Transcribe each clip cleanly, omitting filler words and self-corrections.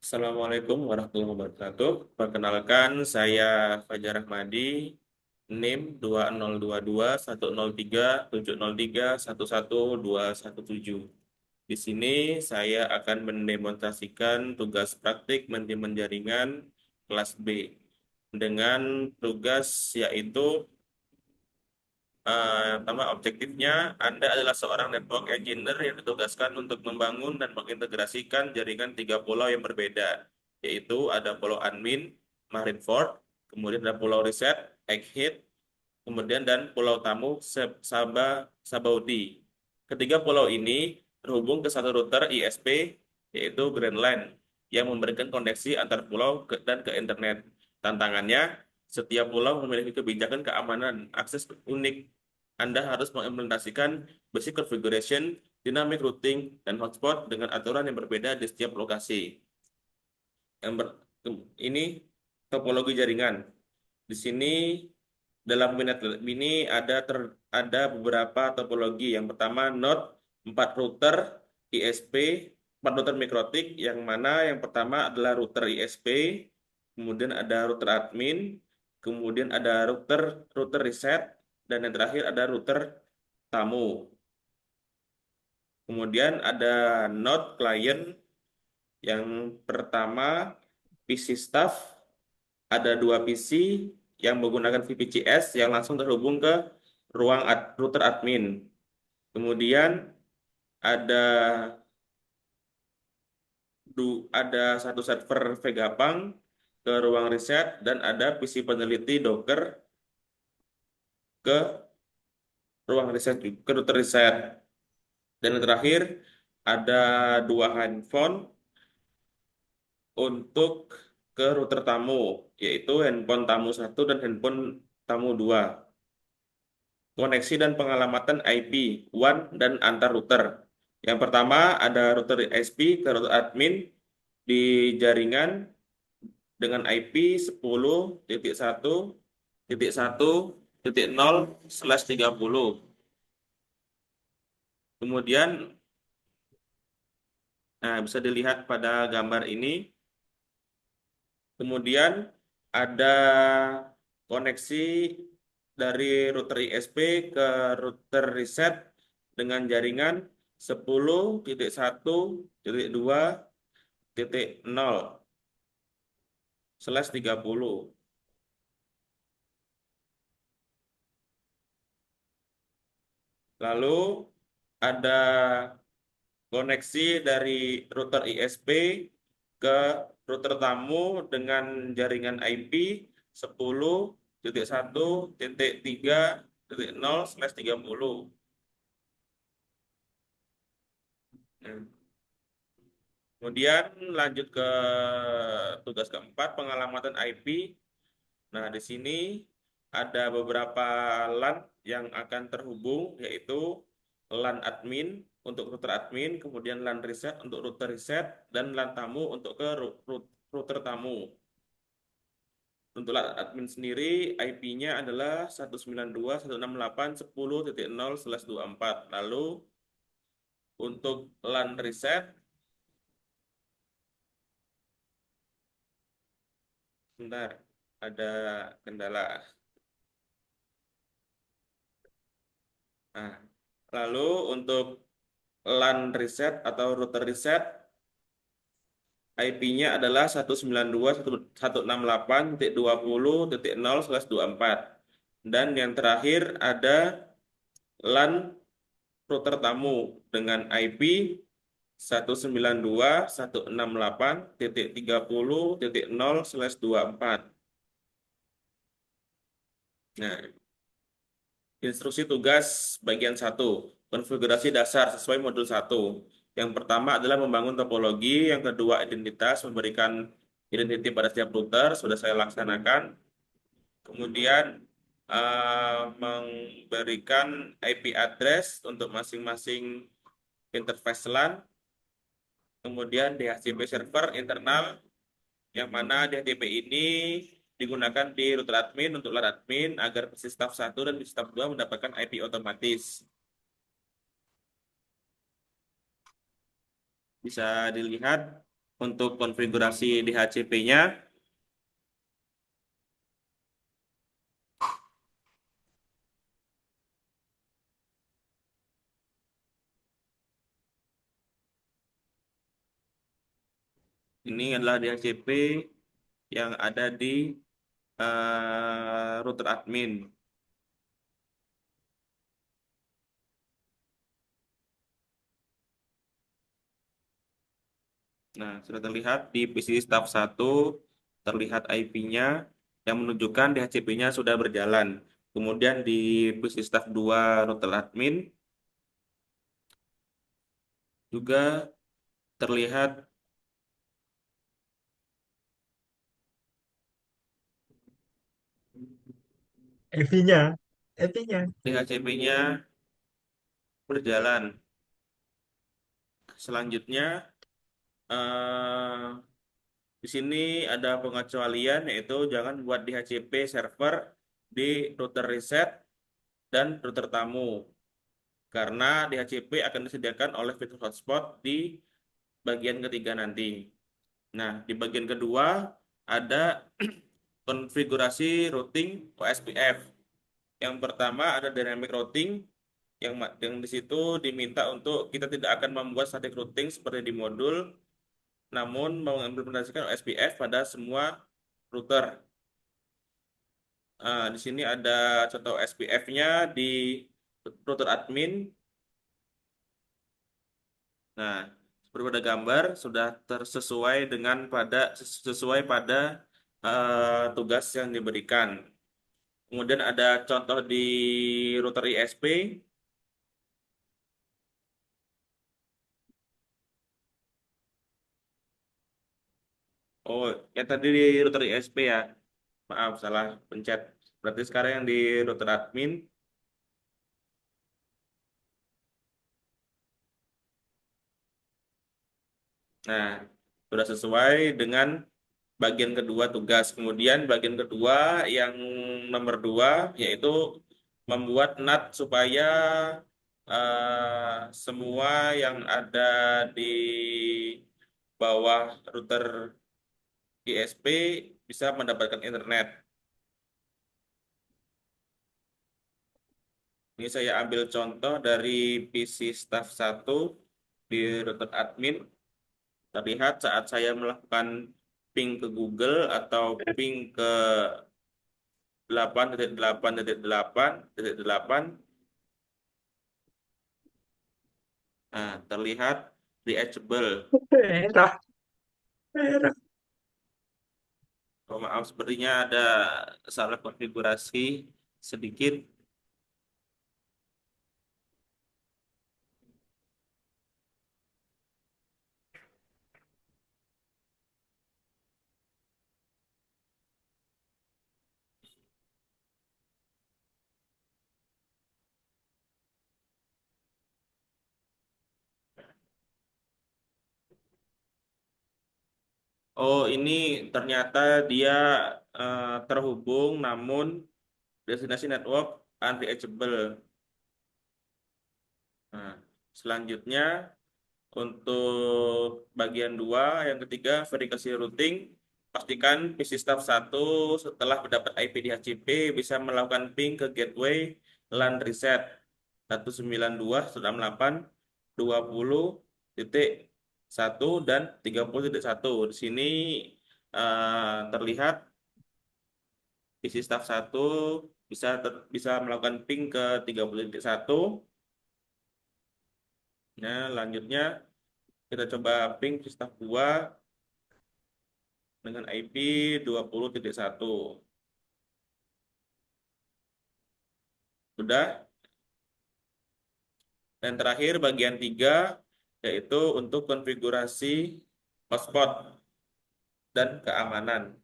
Assalamualaikum warahmatullahi wabarakatuh. Perkenalkan, saya Fajar Ahmadi, NIM 2022103703112117. Di sini saya akan mendemonstrasikan tugas praktik manajemen jaringan kelas B dengan tugas yaitu pertama, objektifnya Anda adalah seorang network engineer yang ditugaskan untuk membangun dan mengintegrasikan jaringan tiga pulau yang berbeda, yaitu ada pulau admin, Marineford, kemudian ada pulau reset, Egghead, kemudian dan pulau tamu, Sabaudi. Ketiga pulau ini terhubung ke satu router ISP, yaitu Grand LAN, yang memberikan koneksi antar pulau dan ke internet. Tantangannya, setiap pulau memiliki kebijakan keamanan akses unik. Anda harus mengimplementasikan basic configuration, dynamic routing, dan hotspot dengan aturan yang berbeda di setiap lokasi. Ini topologi jaringan. Di sini dalam minat ini ada beberapa topologi. Yang pertama node 4 router ISP, 4 router mikrotik, yang mana yang pertama adalah router ISP, kemudian ada router admin, kemudian ada router router reset, dan yang terakhir ada router tamu. Kemudian ada node client, yang pertama PC staff, ada dua PC yang menggunakan VPCS yang langsung terhubung ke ruang router admin. Kemudian ada ada satu server Vegapunk ke ruang riset dan ada PC peneliti Docker ke ruang riset, ke router riset. Dan yang terakhir ada dua handphone untuk ke router tamu, yaitu handphone tamu satu dan handphone tamu 2. Koneksi dan pengalamatan IP, WAN, dan antar router. Yang pertama ada router ISP ke router admin di jaringan dengan IP 10.1.1.0/30. Kemudian, nah, bisa dilihat pada gambar ini. Kemudian ada koneksi dari router ISP ke router reset dengan jaringan 10.1.2.0/30. Lalu ada koneksi dari router ISP ke router tamu dengan jaringan IP 10.1.3.0/30. Kemudian lanjut ke tugas keempat, pengalamatan IP. Nah, di sini ada beberapa LAN yang akan terhubung, yaitu LAN admin untuk router admin, kemudian LAN reset untuk router reset, dan LAN tamu untuk ke router tamu. Untuk LAN admin sendiri, IP-nya adalah 192.168.10.0/24. Lalu untuk LAN reset, bentar, ada kendala. Nah, lalu untuk LAN reset atau router reset, IP-nya adalah 192.168.20.0/24. Dan yang terakhir ada LAN router tamu dengan IP 192.168.30.0/24. Nah, instruksi tugas bagian satu, konfigurasi dasar sesuai modul satu. Yang pertama adalah membangun topologi, yang kedua identitas, memberikan identity pada setiap router, sudah saya laksanakan. Kemudian memberikan IP address untuk masing-masing interface LAN. Kemudian DHCP server internal, yang mana DHCP ini digunakan di router admin untuk LAN admin agar PC staff 1 dan PC staff 2 mendapatkan IP otomatis. Bisa dilihat Untuk konfigurasi DHCP-nya, ini adalah DHCP yang ada di router admin. Nah, sudah terlihat di PC staff 1, terlihat IP-nya yang menunjukkan DHCP-nya sudah berjalan. Kemudian di PC staff 2 router admin juga terlihat EV-nya, EV-nya. DHCP-nya berjalan. Selanjutnya, eh, di sini ada pengecualian yaitu jangan buat DHCP server di router reset dan router tamu karena DHCP akan disediakan oleh fitur hotspot di bagian ketiga nanti. Nah, di bagian kedua ada konfigurasi routing OSPF. Yang pertama ada dynamic routing yang di situ diminta untuk kita tidak akan membuat static routing seperti di modul, namun mengimplementasikan OSPF pada semua router. Di sini ada contoh SPF-nya di router admin. Nah, seperti pada gambar sudah tersesuai dengan sesuai pada tugas yang diberikan. Kemudian ada contoh di router ISP. Oh, yang tadi di router ISP ya. Maaf, salah pencet. Berarti sekarang yang di router admin. Nah, sudah sesuai dengan bagian kedua tugas. Kemudian bagian kedua yang nomor 2 yaitu membuat NAT supaya semua yang ada di bawah router ISP bisa mendapatkan internet. Ini saya ambil contoh dari PC staff 1 di router admin. Terlihat saat saya melakukan ping ke Google atau ping ke 8.8.8.8, nah, terlihat reachable. Merah, merah. Oh, maaf, sepertinya ada salah konfigurasi sedikit. Oh, ini ternyata dia terhubung namun destinasi network unreachable. Nah, selanjutnya untuk bagian 2, yang ketiga verifikasi routing, pastikan PC staff 1 setelah mendapat IP DHCP bisa melakukan ping ke gateway LAN reset 192.168.20.1 dan 30.1. Di sini terlihat PC staff 1 bisa melakukan ping ke 30.1. Nah, lanjutnya kita coba ping PC staff 2 dengan IP 20.1. Sudah. Dan terakhir bagian 3 yaitu untuk konfigurasi hotspot dan keamanan.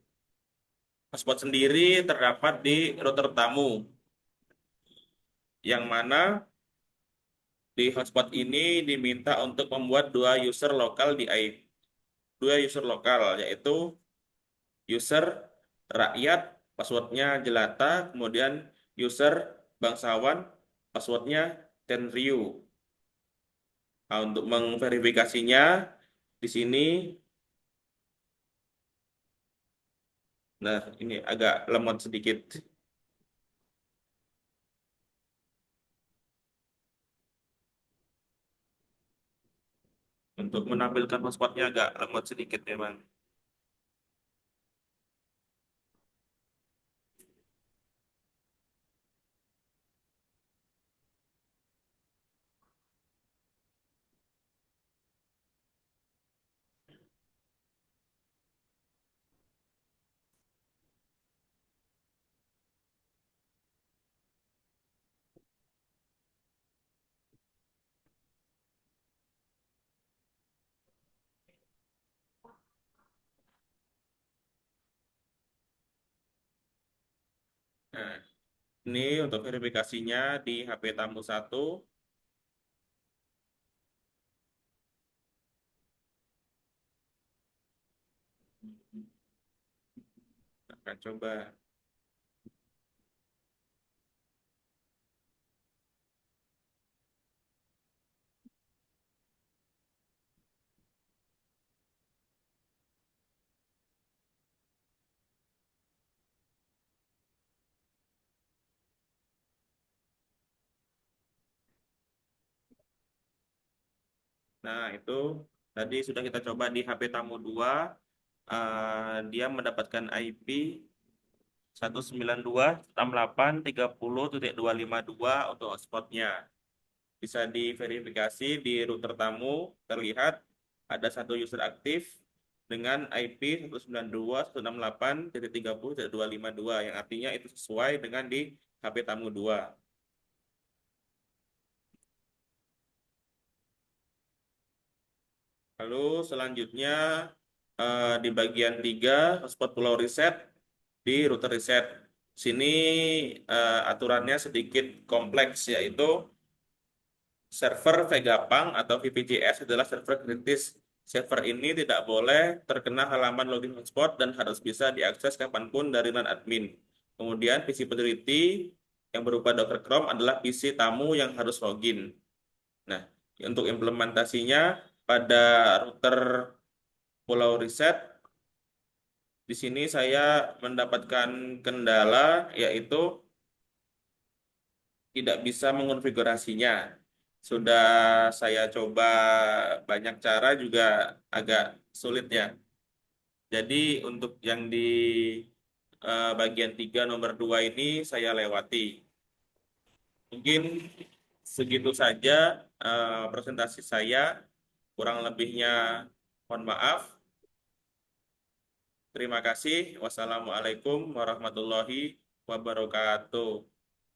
Hotspot sendiri terdapat di router tamu, yang mana di hotspot ini diminta untuk membuat dua user lokal, yaitu user rakyat, passwordnya jelata, kemudian user bangsawan, passwordnya Tenryu. Nah, untuk memverifikasinya di sini Nah, ini agak lemot sedikit. Untuk menampilkan hotspotnya agak lemot sedikit memang. Nah, ini untuk verifikasinya di HP tamu satu. Akan coba. Nah, itu tadi sudah kita coba di HP tamu 2. Dia mendapatkan IP 192.168.30.252 untuk hotspotnya. Bisa diverifikasi di router tamu, terlihat ada satu user aktif dengan IP 192.168.30.252 yang artinya itu sesuai dengan di HP tamu 2. Lalu selanjutnya di bagian 3 hotspot pulau reset di router reset. Sini aturannya sedikit kompleks, yaitu server Vegapunk atau VPGS adalah server kritis. Server ini tidak boleh terkena halaman login hotspot dan harus bisa diakses kapanpun dari LAN admin. Kemudian PC Priority yang berupa Docker Chrome adalah PC tamu yang harus login. Nah, untuk implementasinya pada router Pulau Reset, di sini saya mendapatkan kendala yaitu tidak bisa mengonfigurasinya. Sudah saya coba banyak cara juga agak sulit ya. Jadi untuk yang di bagian 3 nomor 2 ini saya lewati. Mungkin segitu saja presentasi saya. Kurang lebihnya mohon maaf. Terima kasih. Wassalamualaikum warahmatullahi wabarakatuh.